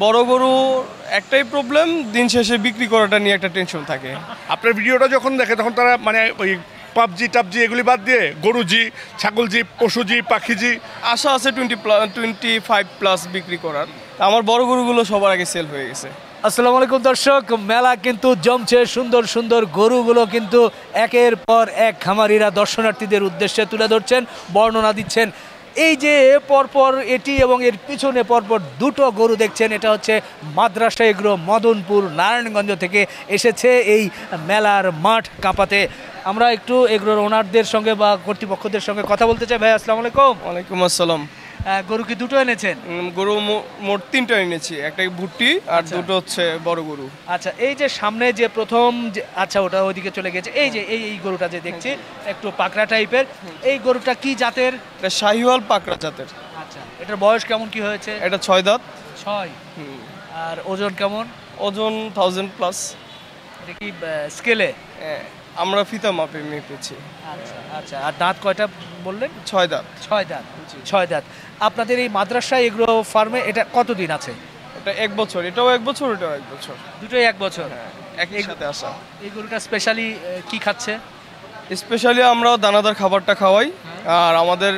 বড় গরু একটাই প্রবলেম, দিন শেষে বিক্রি করাটা নিয়ে একটা টেনশন থাকে। আপনার ভিডিওটা যখন দেখে তখন তারা মানে ওই পাবজি টাবজি এগুলি বাদ দিয়ে গরুজি, ছাগলজি, পশুজি, পাখিজি আশা আছে 25+ বিক্রি করার। আমার বড় গরুগুলো সবার আগে সেল হয়ে গেছে। আসসালামু আলাইকুম দর্শক, মেলা কিন্তু জমছে। সুন্দর সুন্দর গরুগুলো কিন্তু একের পর এক খামারিরা দর্শনার্থীদের উদ্দেশ্যে তুলে ধরছেন, বর্ণনা দিচ্ছেন। এই যে পরপর এটি এবং এর পিছনে পরপর দুটো গরু দেখছেন, এটা হচ্ছে মাদ্রাসা এগ্রো মদনপুর নারায়ণগঞ্জ থেকে এসেছে এই মেলার মাঠ কাঁপাতে। আমরা একটু এগ্রোর ওনারদের সঙ্গে বা কর্তৃপক্ষদের সঙ্গে কথা বলতে চাই। ভাই আসসালামু আলাইকুম। ওয়ালাইকুম আসসালাম। গরু কি দুটো এনেছেন? গরু মোট 3টা এনেছি, একটা ভুট্টি আর দুটো হচ্ছে বড় গরু। আচ্ছা, এই যে সামনে যে প্রথম আচ্ছা ওটা ওইদিকে চলে গেছে, এই যে এই গরুটা যে দেখছি একটু পাকড়া টাইপের, এই গরুটা কি জাতের? এটা শাহিওয়াল পাকড়া জাতের। আচ্ছা, এটার বয়স কেমন কি হয়েছে? এটা 6 দাঁত। 6। আর ওজন কেমন? ওজন 1000+। এটা কি স্কেলে? আমরা ফিতা মাপে মেপেছি। আচ্ছা আচ্ছা, আর দাঁত কয়টা বললেন? 6 দাঁত। 6 দাঁত। 6 দাঁত। আপনাদের এই মাদ্রাসা এগ্রো ফার্মে এটা কতদিন আছে? এটা 1 বছর, এটাও 1 বছর, এটাও 1 বছর। দুটোই 1 বছর। একই সাথে আসা। এই গরুটা স্পেশালি কি খাচ্ছে? স্পেশালি আমরা দানাদার খাবারটা খাওয়াই। আর আমাদের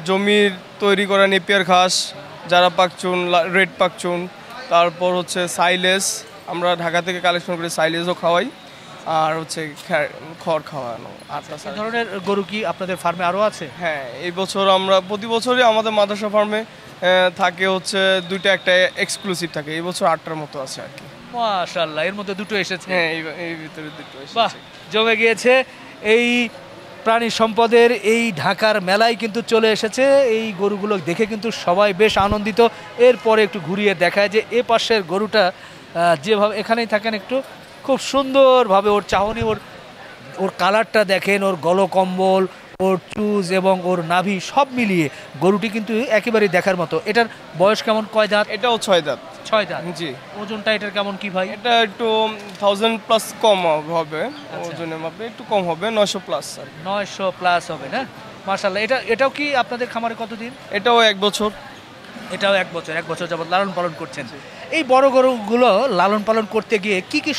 জমির তৈরি করা নেপিয়ার ঘাস, যারা পাকচুন, রেড পাকচুন, তারপর হচ্ছে সাইলেজ, আমরা ঢাকা থেকে কালেকশন করে সাইলেজও খাওয়াই। আর হচ্ছে খড় খাওয়ানো। এই ধরনের গরু কি আপনাদের ফার্মে আরও আছে? হ্যাঁ, এই বছর আমরা প্রতি বছরই আমাদের মাদ্রাসা ফার্মে থাকে হচ্ছে 2টা, একটা এক্সক্লুসিভ থাকে। এই বছর 8টার মতো আছে আর কি। মাশাআল্লাহ, এর মধ্যে দুটো এসেছে। হ্যাঁ, এই ভিতরে দুটো এসেছে। বাহ, জমে গিয়েছে। এই প্রাণী সম্পদের এই ঢাকার মেলায় কিন্তু চলে এসেছে। এই গরুগুলো দেখে কিন্তু সবাই বেশ আনন্দিত। এরপরে একটু ঘুরিয়ে দেখায় যে এ পাশের গরুটা যেভাবে এখানেই থাকেন একটু, খুব সুন্দরভাবে ওর চাহনি, ওর কালারটা দেখেন, ওর গলকম্বল, ওর চুজ এবং ওর নাভি সব মিলিয়ে গরুটি কিন্তু একেবারেই দেখার মতো। এটার বয়স কেমন, কয় দাঁত? এটাও 6 দাঁত। 6 দাঁত। জি। ওজনটা এটার কেমন কি ভাই? এটা একটু 1000+ কম হবে, ওজনের মাপে একটু কম হবে, 900+ আর কি। 900+ হবে না? মাশাআল্লাহ। এটাও কি আপনাদের খামারে কতদিন? এটাও 1 বছর। এটাও 1 বছর। 1 বছর যাবত লালন পালন করছেন। এই বড় গরুগুলো লালন পালন করতে গিয়ে কি কি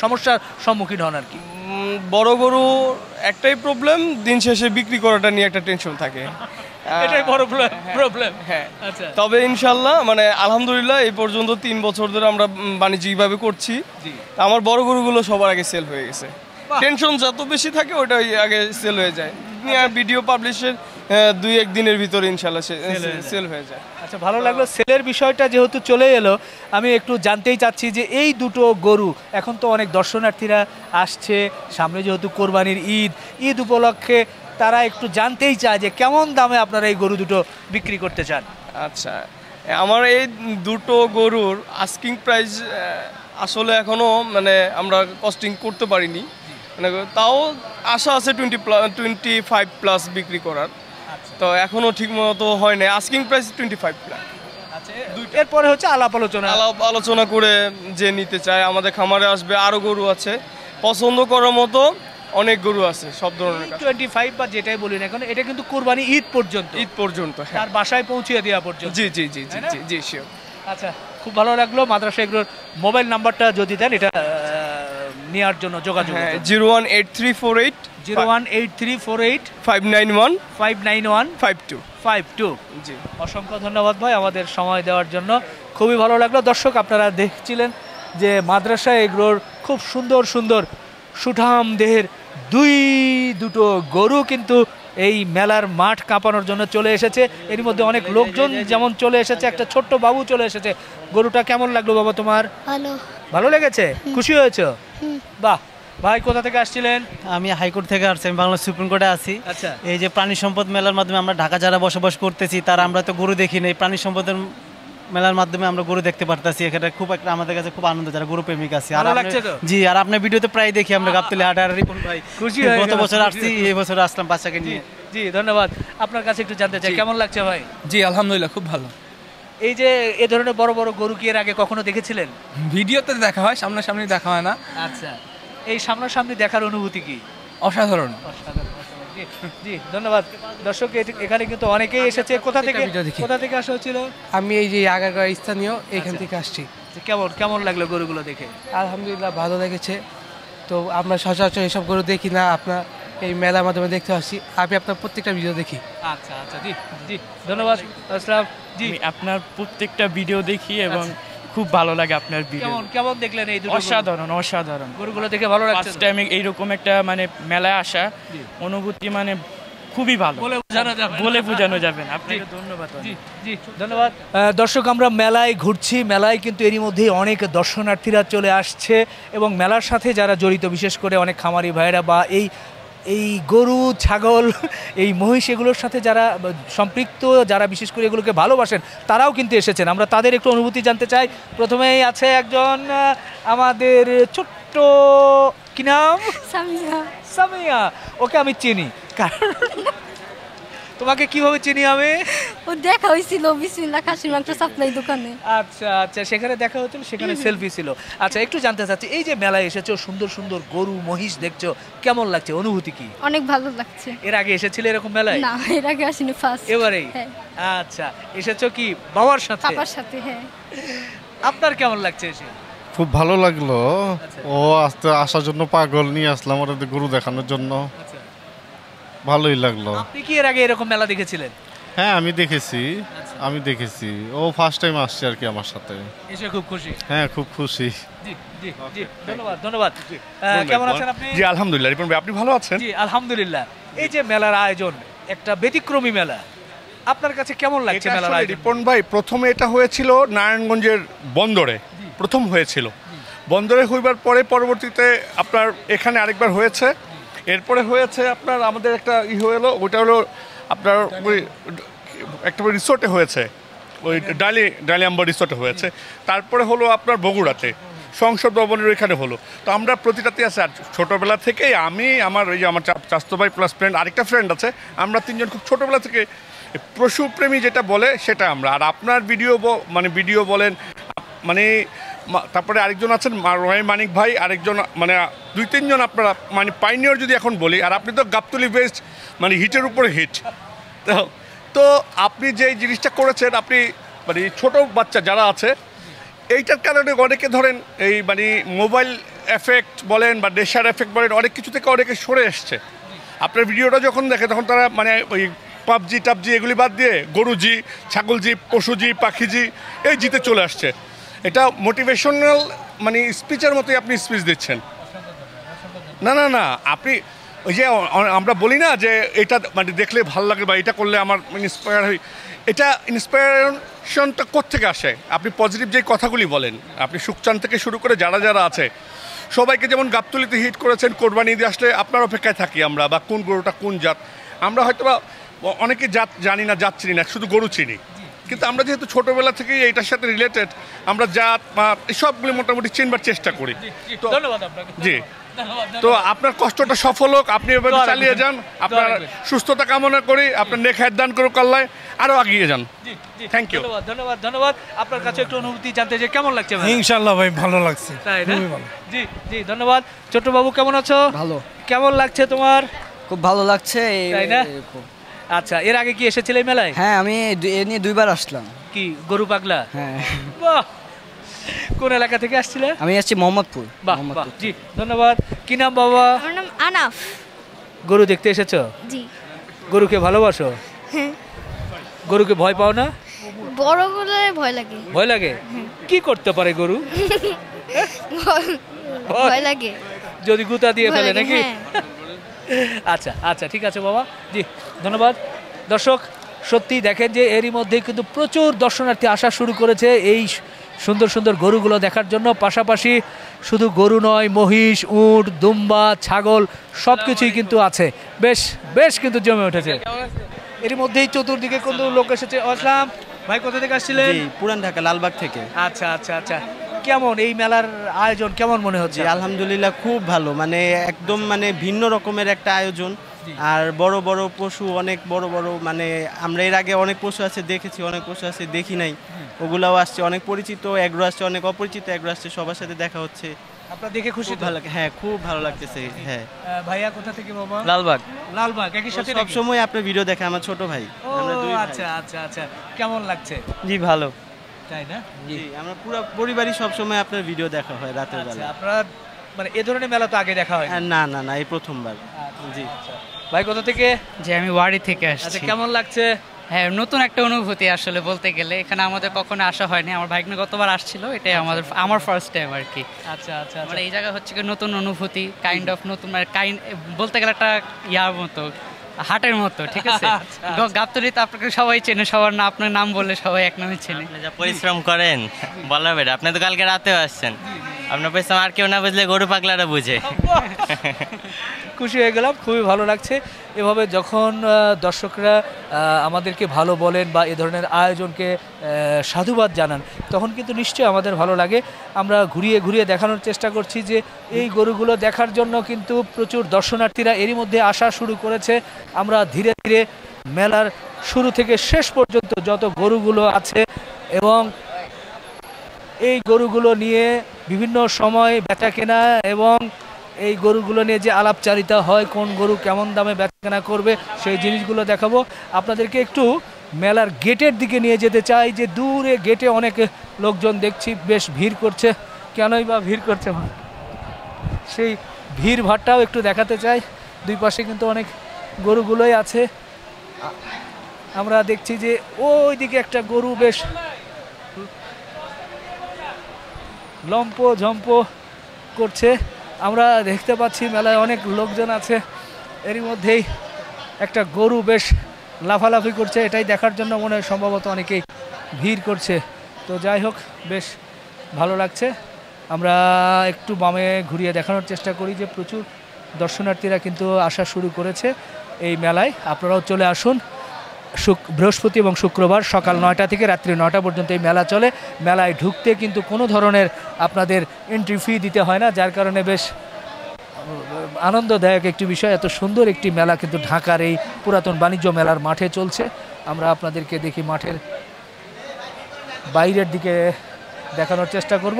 সমস্যার সম্মুখীন হন আর কি? বড় গরু একটাই প্রবলেম, দিন শেষে বিক্রি করাটা নিয়ে একটা টেনশন থাকে। এটাই বড় প্রবলেম। হ্যাঁ, আচ্ছা। তবে ইনশাল্লাহ মানে আলহামদুলিল্লাহ এই পর্যন্ত 3 বছর ধরে আমরা বাণিজ্যিকভাবে করছি। আমার বড় গরুগুলো সবার আগে সেল হয়ে গেছে। টেনশন যত বেশি থাকে ওটাই আগে সেল হয়ে যায়। ভিডিও পাবলিশের 2-1 দিনের ভিতরে ইনশাল্লাহ সেল হয়ে যায়। আচ্ছা, ভালো লাগলো। সেলের বিষয়টা যেহেতু চলে এলো, আমি একটু জানতেই চাচ্ছি যে এই দুটো গরু এখন তো অনেক দর্শনার্থীরা আসছে, সামনে যেহেতু কোরবানির ঈদ উপলক্ষে তারা একটু জানতেই চায় যে কেমন দামে আপনারা এই গরু দুটো বিক্রি করতে চান। আচ্ছা, আমার এই দুটো গরুর আস্কিং প্রাইস আসলে এখনো মানে আমরা কস্টিং করতে পারিনি, মানে তাও আশা আছে 25+ বিক্রি করার। তো এখনো ঠিক মতো হয় না। Asking price 25+। আচ্ছা, এরপরে হচ্ছে আলাপ আলোচনা করে যে নিতে চায় আমাদের খামারে আসবে। আরো গরু আছে, পছন্দ করার মতো অনেক গরু আছে সব ধরনের। 25 বা যেটাই বলি না এখন, এটা কিন্তু কুরবানি ঈদ পর্যন্ত তার বাসায় পৌঁছিয়ে দেওয়া পর্যন্ত। জি জি জি জি জি জি শিওর। আচ্ছা, খুব ভালো লাগলো। মাদ্রাসা এগুলোর মোবাইল নাম্বারটা যদি দেন এটা নেওয়ার জন্য যোগাযোগ। 018348 018348 591 জি। অসংখ্য ধন্যবাদ ভাই আমাদের সময় দেওয়ার জন্য, খুবই ভালো লাগলো। দর্শক, আপনারা দেখছিলেন যে মাদ্রাসা এগুলোর খুব সুন্দর সুন্দর সুঠাম দেহের দুটো গরু কিন্তু এই মেলার মাঠ কাঁপানোর জন্য চলে এসেছে। এর মধ্যে অনেক লোকজন যেমন চলে এসেছে, একটা ছোট্ট বাবু চলে এসেছে। গরুটা কেমন লাগলো বাবা তোমার? ভালো লেগেছে? খুশি হয়েছো? বাহ। ভাই কোথা থেকে আসছিলেন? আমি হাইকোর্ট থেকে আসছি, আমি বাংলা সুপ্রিম কোর্টে আছি। আচ্ছা, এই যে প্রাণী সম্পদ মেলার মাধ্যমে আমরা ঢাকা যারা বসবাস করতেছি তারা আমরা তো গরু দেখি নাই, প্রাণী সম্পদের মেলার মাধ্যমে আমরা গরু দেখতে পারতেছি। এখানে খুব একটা আমাদের কাছে খুব আনন্দ, যারা গরু প্রেমিক আছে। জি, আর আপনার ভিডিওতে প্রায় দেখি আমরা গাবতলী হাট। আর রিপন ভাই খুশি গত বছর আসছি, এই বছর আসলাম বাচ্চাকে নিয়ে। জি ধন্যবাদ। আপনার কাছে একটু জানতে চাই কেমন লাগছে ভাই? জি আলহামদুলিল্লাহ, খুব ভালো। এই যে এ ধরনের বড় বড় গরু কি এর আগে কখনো দেখেছিলেন? ভিডিওতে দেখা হয়, সামনাসামনি দেখা হয় না। আচ্ছা, এই সামনাসামনি দেখার অনুভূতি কি? অসাধারণ। জি জি ধন্যবাদ। দর্শক এখানে কিন্তু অনেকেই এসেছে। কোথা থেকে আসা হচ্ছিল? আমি এই যে আগারগাঁও স্থানীয় এখান থেকে আসছি। কেমন কেমন লাগলো গরুগুলো দেখে? আলহামদুলিল্লাহ ভালো লেগেছে। তো আমরা সচরাচর এসব গরু দেখি না, আপনার এই মেলার মাধ্যমে দেখতে আসছি। আমি আপনার প্রত্যেকটা ভিডিও দেখি। আচ্ছা আচ্ছা জি জি ধন্যবাদ আসলাম জি। আপনার প্রত্যেকটা ভিডিও দেখি এবং খুব ভালো লাগে আপনার ভিডিও। কেমন কেমন দেখলেন এই দুটো? অসাধারণ গরুগুলো দেখে ভালো লাগছে। ফার্স্ট টাইম এইরকম একটা মানে মেলায় আসা অনুভূতি মানে খুবই ভালো, বলে বোঝানো যাবে না। আপনাকে ধন্যবাদ। জি জি ধন্যবাদ। দর্শক আমরা মেলায় ঘুরছি, মেলায় কিন্তু এরই মধ্যে অনেক দর্শনার্থীরা চলে আসছে এবং মেলার সাথে যারা জড়িত, বিশেষ করে অনেক খামারি ভাইরা বা এই গরু ছাগল এই মহিষ এগুলোর সাথে যারা সম্পৃক্ত, যারা বিশেষ করে এগুলোকে ভালোবাসেন, তারাও কিন্তু এসেছেন। আমরা তাদের একটু অনুভূতি জানতে চাই। প্রথমেই আছে একজন আমাদের ছোট্ট, কি নাম? সামিয়া। ওকে আমি চিনি, কারণ তোমাকে কিভাবে চিনি আমি? ও দেখা হয়েছিল বিসমিল্লাহ খাসির মাংস সাপ্লাই দোকানে। আচ্ছা আচ্ছা, সেখানে দেখা হচ্ছিল, সেখানে সেলফি ছিল। আচ্ছা, একটু জানতে চাচ্ছি, এই যে মেলায় এসেছো, সুন্দর সুন্দর গরু মহিষ দেখছো, কেমন লাগছে, অনুভূতি কি? অনেক ভালো লাগছে। এর আগে এসেছিলে এরকম মেলায়? না, এর আগে আসিনি, ফার্স্ট। এবারেই? হ্যাঁ। আচ্ছা, এসেছো কি বাবার সাথে? বাবার সাথে, হ্যাঁ। আপনার কেমন লাগছে এসে? খুব ভালো লাগলো। ও আসার জন্য পাগল, নিয়ে আসলাম ওরা গরু দেখানোর জন্য। ভালোই লাগলো। আপনি কি এর আগে এরকম মেলা দেখেছিলেন? হ্যাঁ, আমি দেখেছি। ও ফার্স্ট টাইম আসছে আর কি আমার সাথে। এসে খুব খুশি? হ্যাঁ, খুব খুশি। জি জি জি ধন্যবাদ ধন্যবাদ। কেমন আছেন আপনি? জি আলহামদুলিল্লাহ। রিপন ভাই, আপনি ভালো আছেন? জি আলহামদুলিল্লাহ। এই যে মেলার আয়োজন, একটা ব্যতিক্রমী মেলা, আপনার কাছে কেমন লাগছে মেলার আয়োজন? রিপন ভাই, প্রথমে এটা হয়েছিল নারায়ণগঞ্জের বন্দরে, প্রথম হয়েছিল বন্দরে। হইবার পরে পরবর্তীতে আপনার এখানে আরেকবার হয়েছে, এরপরে হয়েছে আপনার আমাদের একটা হলো, ওইটা হলো আপনার ওই একটা রিসোর্টে হয়েছে, ওই ডালিয়াম্বর রিসোর্টে হয়েছে। তারপরে হলো আপনার বগুড়াতে সংসদ ভবনের ওইখানে হলো। তো আমরা প্রতিটাতে আছে। আর ছোটোবেলা থেকেই আমি, আমার এই যে আমার চাচাতো ভাই প্লাস ফ্রেন্ড, আরেকটা ফ্রেন্ড আছে, আমরা তিনজন খুব ছোটোবেলা থেকে পশুপ্রেমী যেটা বলে সেটা আমরা। আর আপনার ভিডিও বলেন মানে, তারপরে আরেকজন আছেন রহিম মানিক ভাই, আরেকজন মানে 2-3 জন আপনারা মানে পাইনিয়র যদি এখন বলি। আর আপনি তো গাবতলি বেস্ট, মানে হিটের উপরে হিট। তো আপনি যে জিনিসটা করেছেন, আপনি মানে ছোট বাচ্চা যারা আছে, এইটার কারণে অনেকে ধরেন এই মানে মোবাইল এফেক্ট বলেন বা নেশার এফেক্ট বলেন, অনেক কিছু থেকে অনেকে সরে এসছে। আপনার ভিডিওটা যখন দেখে তখন তারা মানে ওই পাবজি এগুলি বাদ দিয়ে গরুজি, ছাগলজি, পশুজি, পাখিজি এই জিতে চলে আসছে। এটা মোটিভেশনাল মানে স্পিচের মতোই আপনি স্পিচ দিচ্ছেন। না আপনি ওই যে আমরা বলি না যে এটা মানে দেখলে ভালো লাগে বা এটা করলে আমার ইন্সপায়ার হই, এটা ইন্সপায়ারেশনটা কোত্থেকে আসে? আপনি পজিটিভ যে কথাগুলি বলেন, আপনি সুখচান থেকে শুরু করে যারা আছে সবাইকে যেমন গাবতলিতে হিট করেছেন, কোরবানি ঈদে আসলে আপনার অপেক্ষায় থাকি আমরা, বা কোন গরুটা কোন জাত। আমরা হয়তো বা অনেকে জাত জানি না, জাত চিনি না, শুধু গরু চিনি। কিন্তু আমরা যেহেতু ছোটোবেলা থেকেই এইটার সাথে রিলেটেড, আমরা জাত সবগুলি মোটামুটি চিনবার চেষ্টা করি। তো ধন্যবাদ আপনাকে। জি, তো আপনার কষ্টটা সফল হোক, আপনি এভাবে চালিয়ে যান। আপনার সুস্থতা কামনা করি, আপনার নেক হায়াত দান করুক আল্লাহ, আরও এগিয়ে যান। Thank you. ধন্যবাদ। আপনার কাছে একটু অনুভূতি জানতে চাই, কেমন লাগছে? ইনশাআল্লাহ ভাই ভালো লাগছে। তাই না? জি জি ধন্যবাদ। ছোট বাবু কেমন আছো? ভালো। কেমন লাগছে তোমার? খুব ভালো লাগছে। তাই না? আচ্ছা, এর আগে কি এসেছিলে এই মেলায়? হ্যাঁ, আমি এ নিয়ে 2বার আসলাম। কি গরু পাগলা? হ্যাঁ। বাহ, কোন এলাকা থেকে আসছিলে? আমি আসছি মোহাম্মদপুর। বাহ বাহ, জি ধন্যবাদ। কি নাম বাবা? আমার নাম আনাফ। গরু দেখতে এসেছো? জি। গরুকে ভালোবাসো? হ্যাঁ। গরুকে ভয় পাও না? বড়গুলো ভয় লাগে। ভয় লাগে? কি করতে পারে গরু? ভয় লাগে যদি গুতা দিয়ে ফেলে নাকি? হ্যাঁ। আচ্ছা আচ্ছা, ঠিক আছে বাবা, জি ধন্যবাদ। দর্শক, সত্যি দেখেন যে এরই মধ্যে কিন্তু প্রচুর দর্শনার্থী আসা শুরু করেছে এই সুন্দর সুন্দর গরুগুলো দেখার জন্য। পাশাপাশি শুধু গরু নয়, মহিষ, উট, দুম্বা, ছাগল সব কিছুই কিন্তু আছে। বেশ কিন্তু জমে উঠেছে। এর মধ্যেই চতুর্দিকে কিন্তু লোক এসেছে। আসলাম ভাই, কোথা থেকে আসছিলেন? পুরান ঢাকা, লালবাগ থেকে। আচ্ছা আচ্ছা আচ্ছা, কেমন এই মেলার আয়োজন কেমন মনে হচ্ছে? আলহামদুলিল্লাহ খুব ভালো, মানে একদম মানে ভিন্ন রকমের একটা আয়োজন। আর বড় বড় পশু, অনেক বড় বড়, মানে আমরা এর আগে অনেক পশু আছে দেখেছি, অনেক পশু আছে দেখি নাই, ওগুলাও আসছে। অনেক পরিচিত এগ্রো আসছে, অনেক অপরিচিত এগ্রো আসছে, সবার সাথে দেখা হচ্ছে। আপনারা দেখে খুশি তো? ভালো লাগে, হ্যাঁ খুব ভালো লাগতেছে। হ্যাঁ ভাইয়া কোথা থেকে বাবা? লালবাগ। লালবাগ একই সাথে সব সময় আপনার ভিডিও দেখে, আমার ছোট ভাই। আমরা দুই ভাই। আচ্ছা আচ্ছা আচ্ছা, কেমন লাগছে? জি ভালো। তাই না? জি আমরা পুরো পরিবারই সব সময় আপনার ভিডিও দেখা হয় রাতের আচ্ছা, বেলা। আপনারা মানে এই ধরনের মেলা তো আগে দেখা হয়? না না না, এই প্রথমবার। জি ভাই কোথা থেকে? যে আমি ওয়ারি থেকে আচ্ছা, আসছি। কেমন লাগছে? হ্যাঁ, নতুন একটা অনুভূতি আসলে বলতে গেলে। এখানে আমাদের কখনো আসা হয়নি, আমার ভাগ্নে গতবার আসছিল, এটাই আমার ফার্স্ট টাইম আর কি। আচ্ছা আচ্ছা, মানে এই জায়গা হচ্ছে কি নতুন অনুভূতি, কাইন্ড অফ নতুন, মানে বলতে গেলে একটা ইয়ার মতো, হাটের মতো, ঠিক আছে? গাবতলীতে আপনাকে সবাই চেনে, সবার না আপনার নাম বললে সবাই এক নামে চেনে। আপনি যা পরিশ্রম করেন বলার বেটা, আপনি তো কালকে রাতেও আসছেন, আপনার পরিশ্রম আর কেউ না বুঝলে গরু পাগলারা বুঝে। খুশি হয়ে গেলাম, খুবই ভালো লাগছে। এভাবে যখন দর্শকরা আমাদেরকে ভালো বলেন বা এ ধরনের আয়োজনকে সাধুবাদ জানান, তখন কিন্তু নিশ্চয়ই আমাদের ভালো লাগে। আমরা ঘুরিয়ে ঘুরিয়ে দেখানোর চেষ্টা করছি যে এই গরুগুলো দেখার জন্য কিন্তু প্রচুর দর্শনার্থীরা এরই মধ্যে আসা শুরু করেছে। আমরা ধীরে ধীরে মেলার শুরু থেকে শেষ পর্যন্ত যত গরুগুলো আছে এবং এই গরুগুলো নিয়ে বিভিন্ন সময় বেচা কেনা এবং এই গরুগুলো নিয়ে যে আলাপচারিতা হয়, কোন গরু কেমন দামে বেচাকেনা করবে, সেই জিনিসগুলো দেখাবো আপনাদেরকে। একটু মেলার গেটের দিকে নিয়ে যেতে চাই, যে দূরে গেটে অনেক লোকজন দেখছি বেশ ভিড় করছে। কেনই বা ভিড় করছে, সেই ভিড় ভাড়টাও একটু দেখাতে চাই। দুই পাশে কিন্তু অনেক গরুগুলোই আছে। আমরা দেখছি যে ওই দিকে একটা গরু বেশ লম্প ঝম্প করছে। আমরা দেখতে পাচ্ছি মেলায় অনেক লোকজন আছে, এরই মধ্যেই একটা গরু বেশ লাফালাফি করছে। এটাই দেখার জন্য মনে হয় সম্ভবত অনেকেই ভিড় করছে। তো যাই হোক, বেশ ভালো লাগছে। আমরা একটু বামে ঘুরিয়ে দেখানোর চেষ্টা করি যে প্রচুর দর্শনার্থীরা কিন্তু আসা শুরু করেছে এই মেলায়। আপনারাও চলে আসুন। বৃহস্পতি এবং শুক্রবার সকাল 9টা থেকে রাত্রি 9টা পর্যন্ত এই মেলা চলে। মেলায় ঢুকতে কিন্তু কোনো ধরনের আপনাদের এন্ট্রি ফি দিতে হয় না, যার কারণে বেশ আনন্দদায়ক একটি বিষয়। এত সুন্দর একটি মেলা কিন্তু ঢাকার এই পুরাতন বাণিজ্য মেলার মাঠে চলছে। আমরা আপনাদেরকে দেখি মাঠের বাইরের দিকে দেখানোর চেষ্টা করব,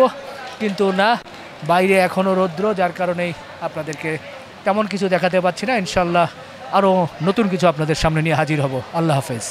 কিন্তু না, বাইরে এখনও রৌদ্র, যার কারণেই আপনাদেরকে তেমন কিছু দেখাতে পাচ্ছি না। ইনশাল্লাহ আরও নতুন কিছু আপনাদের সামনে নিয়ে হাজির হব। আল্লাহ হাফেজ।